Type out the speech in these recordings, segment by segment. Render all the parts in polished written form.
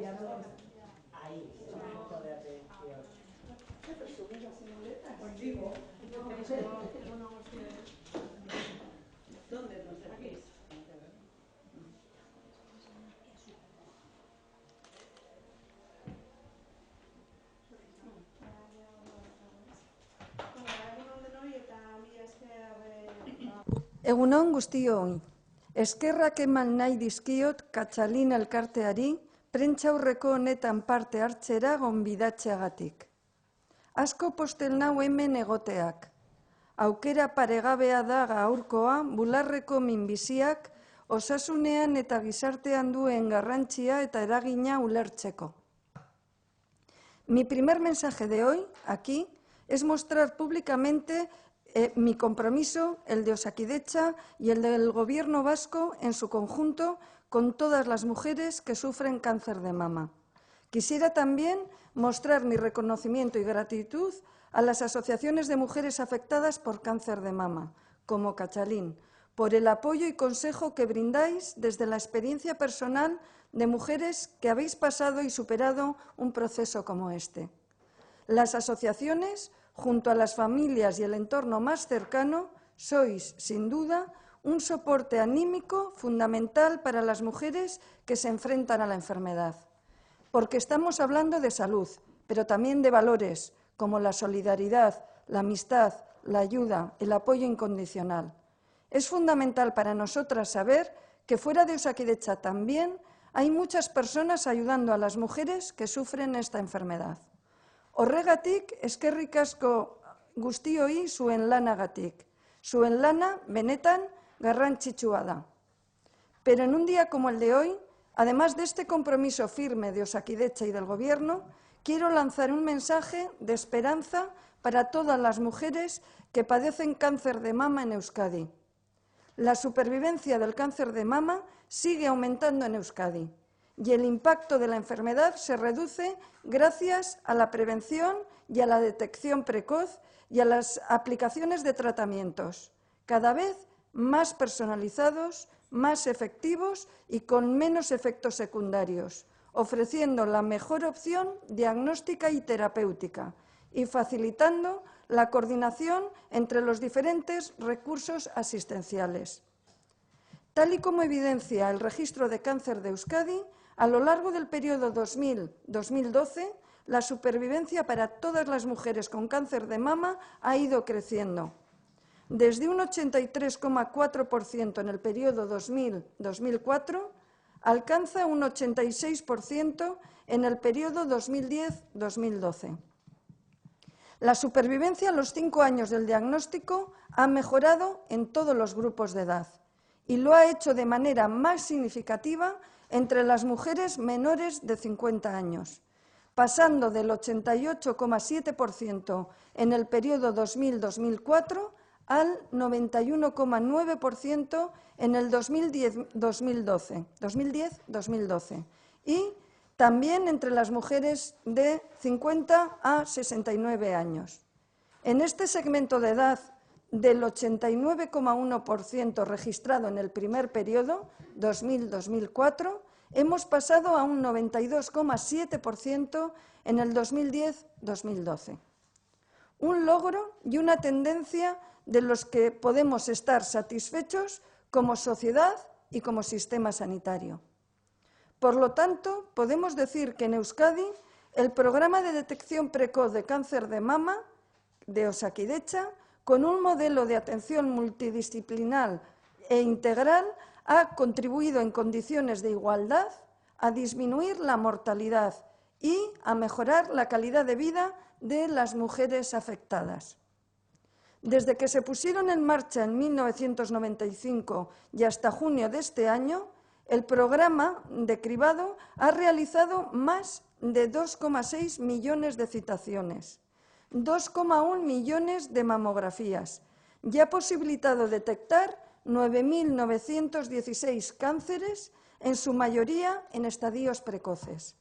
Ahí, un poco de atención. ¿Dónde nos servís? Egun on guztioi. Eskerrak eman nahi dizkiot Katxalin elkarteari prentsaurreko honetan parte hartzera gonbidatzeagatik. Asko postel nau hemen egoteak. Aukera paregabea da gaurkoa bularreko minbiziak osasunean eta gizartean duen garrantzia eta eragina ulertzeko. Mi primer mensaje de hoy, aquí, es mostrar públicamente mi compromiso, el de Osakidetza y el del Gobierno vasco en su conjunto con todas las mujeres que sufren cáncer de mama. Quisiera también mostrar mi reconocimiento y gratitud a las asociaciones de mujeres afectadas por cáncer de mama, como Katxalin, por el apoyo y consejo que brindáis desde la experiencia personal de mujeres que habéis pasado y superado un proceso como este. Las asociaciones, junto a las familias y el entorno más cercano, sois, sin duda, un soporte anímico fundamental para las mujeres que se enfrentan a la enfermedad. Porque estamos hablando de salud, pero también de valores, como la solidaridad, la amistad, la ayuda, el apoyo incondicional. Es fundamental para nosotras saber que fuera de Osakidetza también hay muchas personas ayudando a las mujeres que sufren esta enfermedad. Horregatik, eskerrik asko guztioi zuen lanagatik. Zuen lana, benetan, garrantzitsua da. Pero en un día como el de hoy, además de este compromiso firme de Osakidetza y del Gobierno, quiero lanzar un mensaje de esperanza para todas las mujeres que padecen cáncer de mama en Euskadi. La supervivencia del cáncer de mama sigue aumentando en Euskadi y el impacto de la enfermedad se reduce gracias a la prevención y a la detección precoz y a las aplicaciones de tratamientos, cada vez más personalizados, más efectivos y con menos efectos secundarios, ofreciendo la mejor opción diagnóstica y terapéutica y facilitando la coordinación entre los diferentes recursos asistenciales. Tal y como evidencia el Registro de Cáncer de Euskadi, a lo largo del periodo 2000-2012, la supervivencia para todas las mujeres con cáncer de mama ha ido creciendo. Desde un 83,4% en el periodo 2000-2004, alcanza un 86% en el periodo 2010-2012. La supervivencia a los 5 años del diagnóstico ha mejorado en todos los grupos de edad y lo ha hecho de manera más significativa entre las mujeres menores de 50 años, pasando del 88,7% en el periodo 2000-2004 al 91,9% en el 2010-2012 y también entre las mujeres de 50 a 69 años. En este segmento de edad del 89,1% registrado en el primer periodo, 2000-2004, hemos pasado a un 92,7% en el 2010-2012. Un logro y una tendencia de los que podemos estar satisfechos como sociedad y como sistema sanitario. Por lo tanto, podemos decir que en Euskadi el programa de detección precoz de cáncer de mama de Osakidetza, con un modelo de atención multidisciplinar e integral, ha contribuido en condiciones de igualdad a disminuir la mortalidad y a mejorar la calidad de vida de las mujeres afectadas. Desde que se pusieron en marcha en 1995 y hasta junio de este año, el programa de cribado ha realizado más de 2,6 millones de citaciones, 2,1 millones de mamografías y ha posibilitado detectar 9.916 cánceres, en su mayoría en estadios precoces.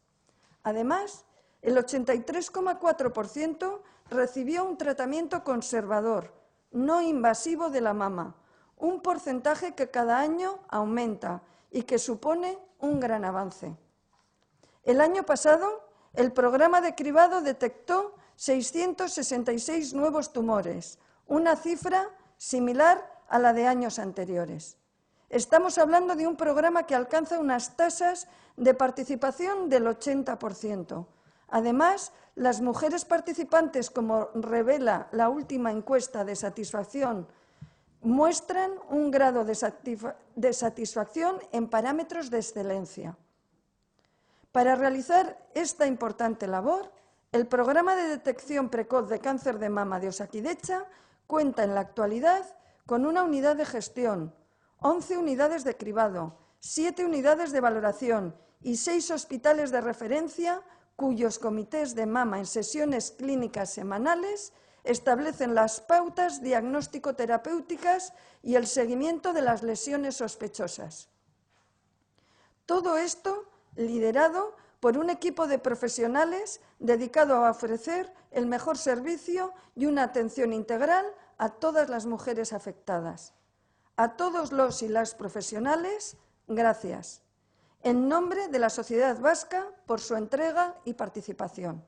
Además, el 83,4% recibió un tratamiento conservador, no invasivo de la mama, un porcentaje que cada año aumenta y que supone un gran avance. El año pasado, el programa de cribado detectó 666 nuevos tumores, una cifra similar a la de años anteriores. Estamos hablando de un programa que alcanza unas tasas de participación del 80%. Además, las mujeres participantes, como revela la última encuesta de satisfacción, muestran un grado de satisfacción en parámetros de excelencia. Para realizar esta importante labor, el programa de detección precoz de cáncer de mama de Osakidetza cuenta en la actualidad con una unidad de gestión, 11 unidades de cribado, 7 unidades de valoración y 6 hospitales de referencia cuyos comités de mama en sesiones clínicas semanales establecen las pautas diagnóstico-terapéuticas y el seguimiento de las lesiones sospechosas. Todo esto liderado por un equipo de profesionales dedicado a ofrecer el mejor servicio y una atención integral a todas las mujeres afectadas. A todos los y las profesionales, gracias. En nombre de la sociedad vasca por su entrega y participación.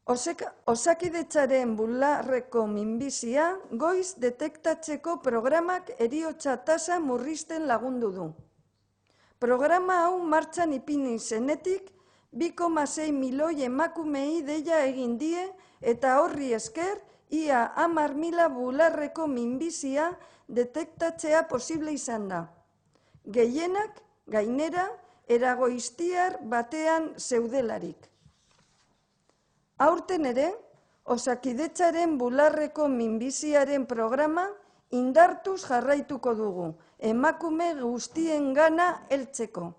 Osakidetzaren bularreko minbizia goiz detektatzeko programak heriotza tasa murrizten lagundu du. Programa hau martxan ipini zenetik 2,6 milioi emakumei deia egin die eta horri esker ia 10.000 bularreko minbizia detektatzea posible izan da. Gehienak, gainera, eragoiztiar batean zeudelarik. Aurten ere, Osakidetzaren bularreko minbiziaren programa indartuz jarraituko dugu, emakume guztien gana heltzeko.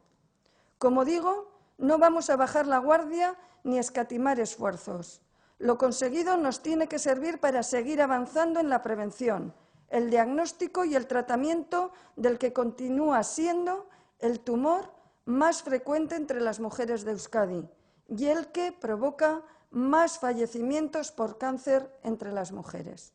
Como digo, no vamos a bajar la guardia ni escatimar esfuerzos. Lo conseguido nos tiene que servir para seguir avanzando en la prevención, el diagnóstico y el tratamiento del que continúa siendo el tumor más frecuente entre las mujeres de Euskadi y el que provoca más fallecimientos por cáncer entre las mujeres.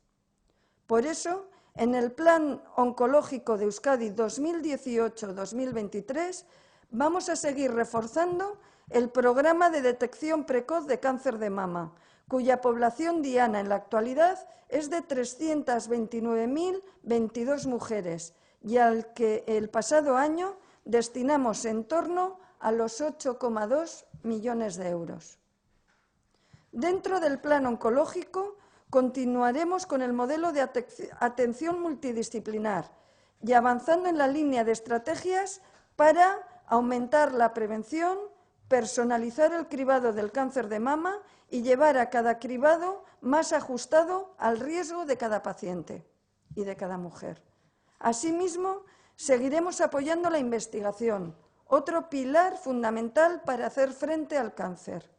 Por eso, en el Plan Oncológico de Euskadi 2018-2023 vamos a seguir reforzando el programa de detección precoz de cáncer de mama, cuya población diana en la actualidad es de 329.022 mujeres y al que el pasado año destinamos en torno a los 8,2 millones de euros. Dentro del plan oncológico continuaremos con el modelo de atención multidisciplinar y avanzando en la línea de estrategias para aumentar la prevención, personalizar el cribado del cáncer de mama y llevar a cada cribado más ajustado al riesgo de cada paciente y de cada mujer. Asimismo, seguiremos apoyando la investigación, otro pilar fundamental para hacer frente al cáncer.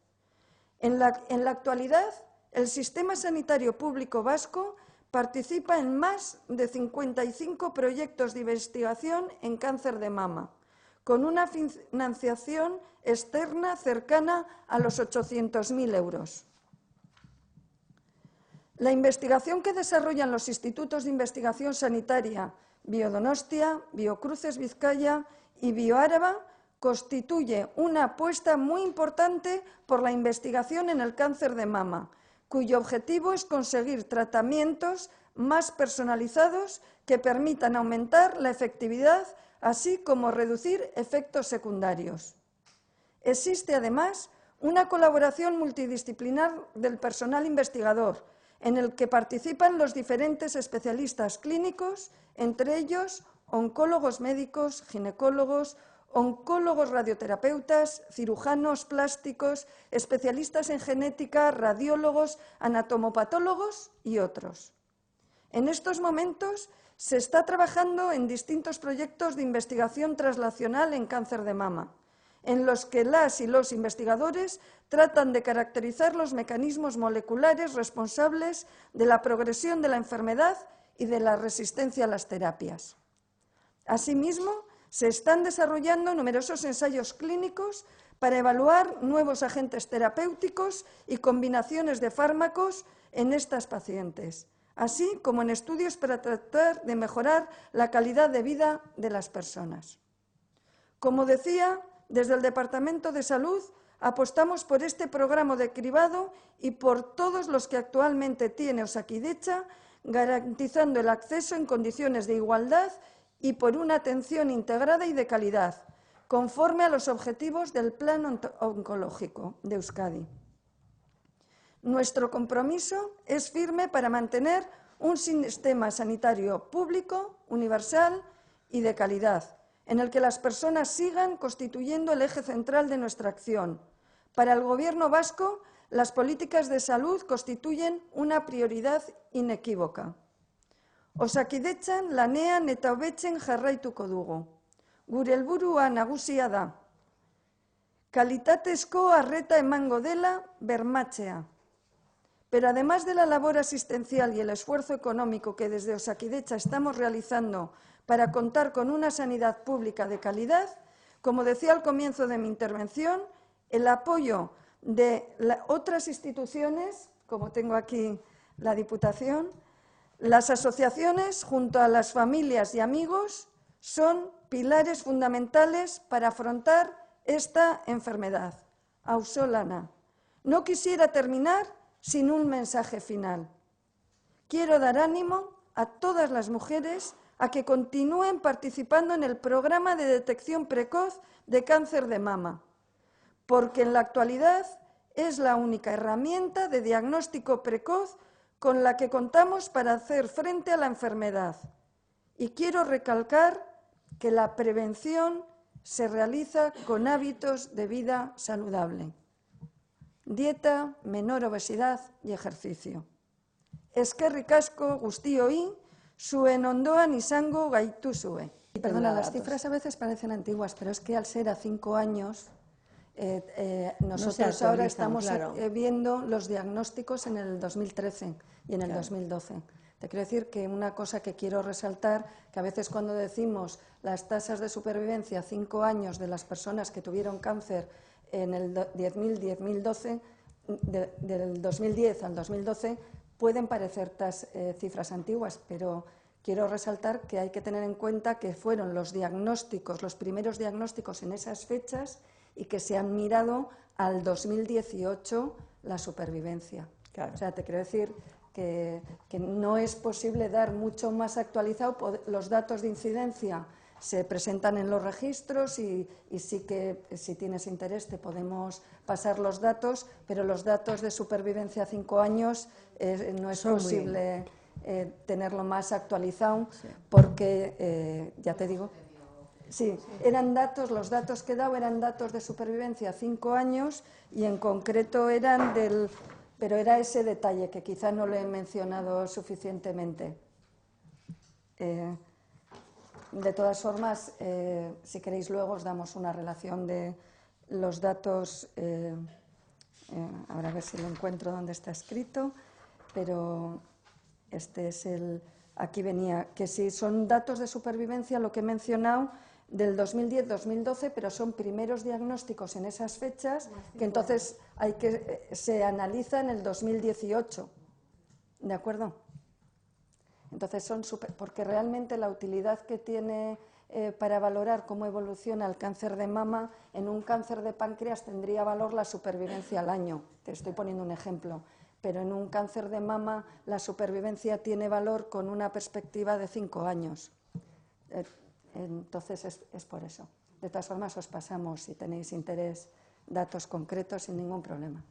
En la actualidad, el sistema sanitario público vasco participa en más de 55 proyectos de investigación en cáncer de mama, con una financiación externa cercana a los 800.000 euros. La investigación que desarrollan los institutos de investigación sanitaria Biodonostia, Biocruces Vizcaya y Bioáraba constituye una apuesta muy importante por la investigación en el cáncer de mama, cuyo objetivo es conseguir tratamientos más personalizados que permitan aumentar la efectividad, así como reducir efectos secundarios. Existe, además, una colaboración multidisciplinar del personal investigador, en el que participan los diferentes especialistas clínicos, entre ellos oncólogos médicos, ginecólogos, oncólogos radioterapeutas, cirujanos plásticos, especialistas en genética, radiólogos, anatomopatólogos y otros. En estos momentos se está trabajando en distintos proyectos de investigación translacional en cáncer de mama, en los que las y los investigadores tratan de caracterizar los mecanismos moleculares responsables de la progresión de la enfermedad y de la resistencia a las terapias. Asimismo, se están desarrollando numerosos ensayos clínicos para evaluar nuevos agentes terapéuticos y combinaciones de fármacos en estas pacientes, así como en estudios para tratar de mejorar la calidad de vida de las personas. Como decía, Desde el Departamento de Salud apostamos por este programa de cribado y por todos los que actualmente tiene Osakidetza, garantizando el acceso en condiciones de igualdad y por una atención integrada y de calidad, conforme a los objetivos del Plan Oncológico de Euskadi. Nuestro compromiso es firme para mantener un sistema sanitario público, universal y de calidad, en el que las personas sigan constituyendo el eje central de nuestra acción. Para el Gobierno vasco, las políticas de salud constituyen una prioridad inequívoca. Osakidetzan lanean eta hobetzen jarraituko dugu. Gure helburua nagusia da. Kalitatezko arreta emango dela bermatzea. Pero además de la labor asistencial y el esfuerzo económico que desde Osakidetza estamos realizando para contar con una sanidad pública de calidad, como decía al comienzo de mi intervención, el apoyo de otras instituciones, como tengo aquí la Diputación, las asociaciones junto a las familias y amigos son pilares fundamentales para afrontar esta enfermedad. Auzolana. No quisiera terminar sin un mensaje final. Quiero dar ánimo a todas las mujeres a que continúen participando en el programa de detección precoz de cáncer de mama, porque en la actualidad es la única herramienta de diagnóstico precoz con la que contamos para hacer frente a la enfermedad. Y quiero recalcar que la prevención se realiza con hábitos de vida saludable. Dieta, menor obesidad y ejercicio. Eskerrik asko guztioi, zuen ondoan izango gaituzue. Perdona, las cifras a veces parecen antiguas, pero es que al ser a 5 años, nosotros ahora estamos viendo los diagnósticos en el 2013 y en el 2012. Te quiero decir que una cosa que quiero resaltar, que a veces cuando decimos las tasas de supervivencia a 5 años de las personas que tuvieron cáncer en el 2012, del 2010 al 2012, pueden parecer cifras antiguas, pero quiero resaltar que hay que tener en cuenta que fueron los diagnósticos, los primeros diagnósticos en esas fechas y que se han mirado al 2018 la supervivencia. Claro. O sea, te quiero decir que no es posible dar mucho más actualizado. Los datos de incidencia se presentan en los registros y sí que, si tienes interés, te podemos pasar los datos, pero los datos de supervivencia a 5 años no es posible tenerlo más actualizado, porque, ya te digo, sí, eran datos, los datos que he dado eran datos de supervivencia a 5 años y en concreto eran pero era ese detalle que quizá no lo he mencionado suficientemente. De todas formas, si queréis luego os damos una relación de los datos, ahora a ver si lo encuentro donde está escrito, pero este es aquí venía, que si son datos de supervivencia, lo que he mencionado, del 2010-2012, pero son primeros diagnósticos en esas fechas, que entonces se analiza en el 2018, ¿de acuerdo? Entonces porque realmente la utilidad que tiene para valorar cómo evoluciona el cáncer de mama, en un cáncer de páncreas tendría valor la supervivencia al año, te estoy poniendo un ejemplo, pero en un cáncer de mama la supervivencia tiene valor con una perspectiva de 5 años. Entonces es por eso. De todas formas os pasamos, si tenéis interés, datos concretos sin ningún problema.